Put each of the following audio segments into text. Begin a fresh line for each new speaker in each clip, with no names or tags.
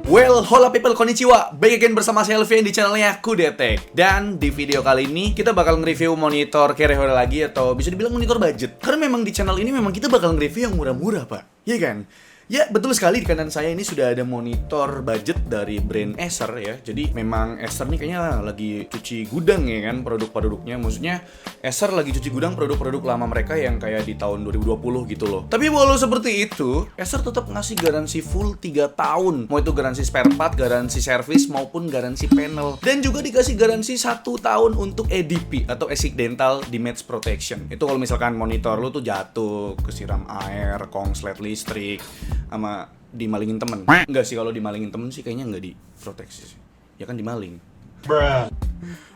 Well, hola people, konnichiwa. Back again bersama saya Elvian di channelnya Kudetek. Dan di video kali ini kita bakal nge-review monitor Kerehore lagi, atau bisa dibilang monitor budget. Karena memang di channel ini memang kita bakal nge-review yang murah-murah, Pak. Iya kan? Ya, betul sekali, di kanan saya ini sudah ada monitor budget dari brand Acer ya. Jadi memang Acer nih kayaknya lagi cuci gudang ya kan produk-produknya. Maksudnya Acer lagi cuci gudang produk-produk lama mereka yang kayak di tahun 2020 gitu loh. Tapi walau seperti itu, Acer tetap ngasih garansi full 3 tahun. Mau itu garansi spare part, garansi service maupun garansi panel. Dan juga dikasih garansi 1 tahun untuk EDP atau Accidental Damage Protection. Itu kalau misalkan monitor lu tuh jatuh, kesiram air, konslet listrik, sama dimalingin temen. Enggak sih, kalau dimalingin temen sih kayaknya enggak diproteksi sih. Ya kan dimaling.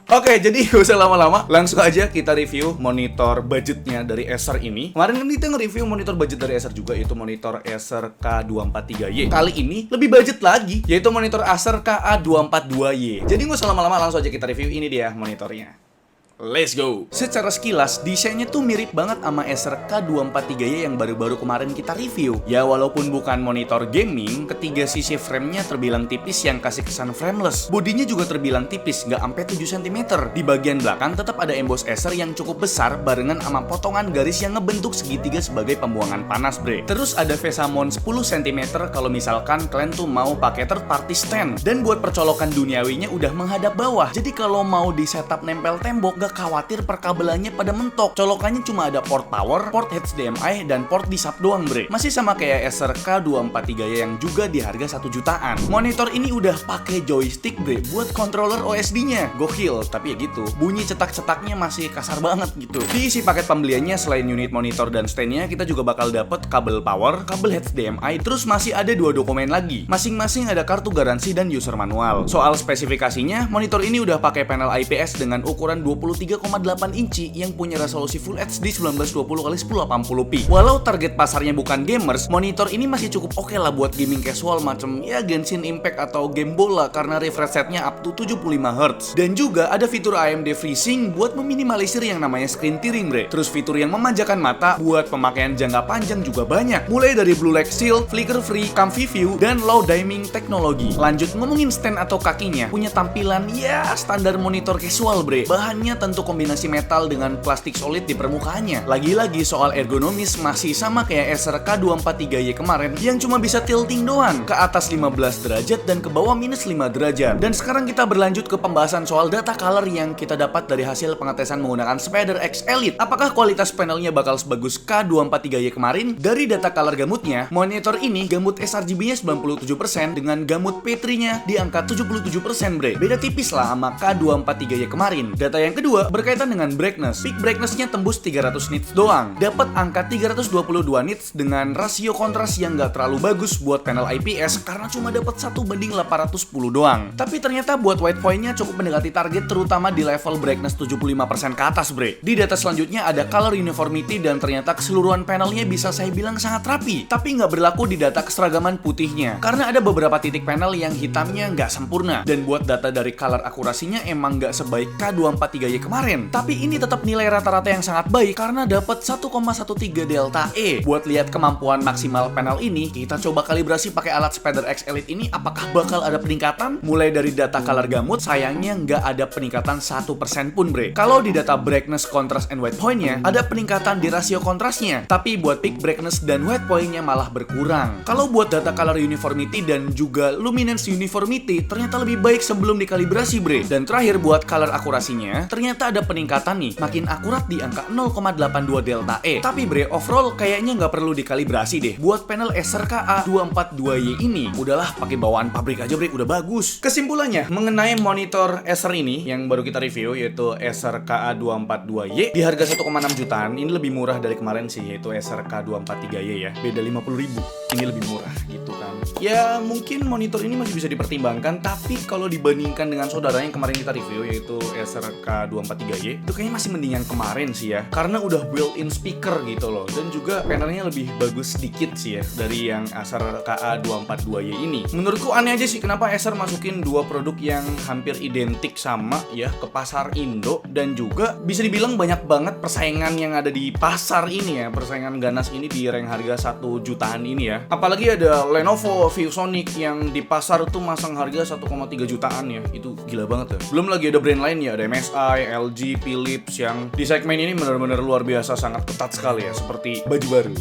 Oke, jadi gak usah lama-lama, langsung aja kita review monitor budgetnya dari Acer ini. Kemarin kan kita nge-review monitor budget dari Acer juga, yaitu monitor Acer K243Y. Kali ini lebih budget lagi, yaitu monitor Acer KA242Y. Jadi gak usah lama-lama, langsung aja kita review. Ini dia monitornya. Let's go! Secara sekilas, desainnya tuh mirip banget sama Acer K243Y yang baru-baru kemarin kita review. Ya, walaupun bukan monitor gaming, ketiga sisi framenya terbilang tipis yang kasih kesan frameless. Bodinya juga terbilang tipis, nggak sampai 7 cm. Di bagian belakang tetap ada emboss Acer yang cukup besar barengan sama potongan garis yang ngebentuk segitiga sebagai pembuangan panas, bre. Terus ada face mount 10 cm kalau misalkan kalian tuh mau pakai third party stand. Dan buat percolokan duniawinya udah menghadap bawah. Jadi kalau mau di setup nempel tembok, gak khawatir perkabelannya pada mentok. Colokannya cuma ada port power, port HDMI, dan port di sub doang, bre. Masih sama kayak Acer K243Y yang juga di harga 1 jutaan. Monitor ini udah pakai joystick, bre, buat controller OSD-nya. Gokil, tapi ya gitu, bunyi cetak-cetaknya masih kasar banget gitu. Di isi paket pembeliannya selain unit monitor dan stand-nya, kita juga bakal dapet kabel power, kabel HDMI, terus masih ada 2 dokumen lagi. Masing-masing ada kartu garansi dan user manual. Soal spesifikasinya, monitor ini udah pakai panel IPS dengan ukuran 23,8 inci yang punya resolusi Full HD 1920x1080p. Walau target pasarnya bukan gamers, monitor ini masih cukup oke lah buat gaming casual macam ya Genshin Impact atau game bola karena refresh rate-nya up to 75Hz. Dan juga ada fitur AMD FreeSync buat meminimalisir yang namanya screen tearing, bre. Terus fitur yang memanjakan mata buat pemakaian jangka panjang juga banyak. Mulai dari blue light shield, flicker free, comfy view, dan low dimming teknologi. Lanjut ngomongin stand atau kakinya, punya tampilan ya standar monitor casual, bre. Bahannya tentu kombinasi metal dengan plastik solid di permukaannya. Lagi-lagi soal ergonomis masih sama kayak Acer K243Y kemarin yang cuma bisa tilting doang, ke atas 15 derajat dan ke bawah minus 5 derajat. Dan sekarang kita berlanjut ke pembahasan soal data color yang kita dapat dari hasil pengetesan menggunakan Spider X Elite. Apakah kualitas panelnya bakal sebagus K243Y kemarin? Dari data color gamutnya, monitor ini gamut sRGB-nya 97% dengan gamut P3-nya di angka 77%, bre. Beda tipis lah sama K243Y kemarin. Data yang kedua berkaitan dengan brightness. Peak brightness-nya tembus 300 nits doang. Dapat angka 322 nits dengan rasio kontras yang gak terlalu bagus buat panel IPS karena cuma dapat 1:810 doang. Tapi ternyata buat white point-nya cukup mendekati target, terutama di level brightness 75% ke atas, bre. Di data selanjutnya ada color uniformity dan ternyata keseluruhan panelnya bisa saya bilang sangat rapi. Tapi nggak berlaku di data keseragaman putihnya karena ada beberapa titik panel yang hitamnya nggak sempurna. Dan buat data dari color akurasinya emang nggak sebaik K243Y kemarin. Tapi ini tetap nilai rata-rata yang sangat baik karena dapat 1,13 delta E. Buat lihat kemampuan maksimal panel ini, kita coba kalibrasi pakai alat Spider X Elite ini apakah bakal ada peningkatan. Mulai dari data color gamut, sayangnya nggak ada peningkatan 1% pun, bre. Kalau di data brightness, contrast, and white point-nya, ada peningkatan di rasio kontrasnya. Tapi buat peak brightness dan white point-nya malah berkurang. Kalau buat data color uniformity dan juga luminance uniformity, ternyata lebih baik sebelum dikalibrasi, bre. Dan terakhir buat color akurasinya, ternyata ada peningkatan nih, makin akurat di angka 0,82 delta E. Tapi bre, overall kayaknya nggak perlu dikalibrasi deh. Buat panel Acer KA242Y ini, udahlah pakai bawaan pabrik aja, bre, udah bagus. Kesimpulannya, mengenai monitor Acer ini yang baru kita review, yaitu Acer KA242Y di harga 1,6 jutaan, ini lebih murah dari kemarin sih, yaitu Acer K243Y ya. Beda 50.000, ini lebih murah gitu kan. Ya mungkin monitor ini masih bisa dipertimbangkan, tapi kalau dibandingkan dengan saudara yang kemarin kita review, yaitu Acer K243Y, itu kayaknya masih mending yang kemarin sih ya, karena udah built-in speaker gitu loh. Dan juga panelnya lebih bagus sedikit sih ya dari yang Acer KA242Y ini. Menurutku aneh aja sih kenapa Acer masukin dua produk yang hampir identik sama ya ke pasar Indo. Dan juga bisa dibilang banyak banget persaingan yang ada di pasar ini ya, persaingan ganas ini di rank harga 1 jutaan ini ya. ya. Apalagi ada Lenovo ViewSonic yang di pasar tuh masang harga 1,3 jutaan ya. Itu gila banget ya. Belum lagi ada brand lain ya, ada MSI, LG, Philips yang di segmen ini benar-benar luar biasa, sangat ketat sekali ya, seperti baju baru.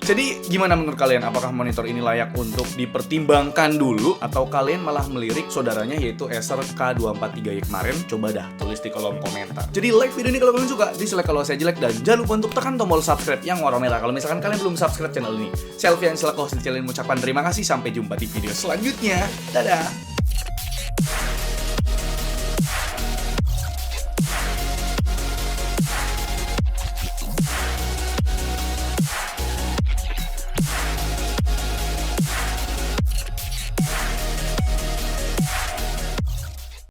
Jadi gimana menurut kalian? Apakah monitor ini layak untuk dipertimbangkan dulu? Atau kalian malah melirik saudaranya yaitu Acer K243Y kemarin? Coba dah tulis di kolom komentar. Jadi like video ini kalau kalian suka, dislike kalau saya jelek, dan jangan lupa untuk tekan tombol subscribe yang warna merah kalau misalkan kalian belum subscribe channel ini. Selfie yang selaku host di channel ini mengucapkan terima kasih. Sampai jumpa di video selanjutnya. Dadah!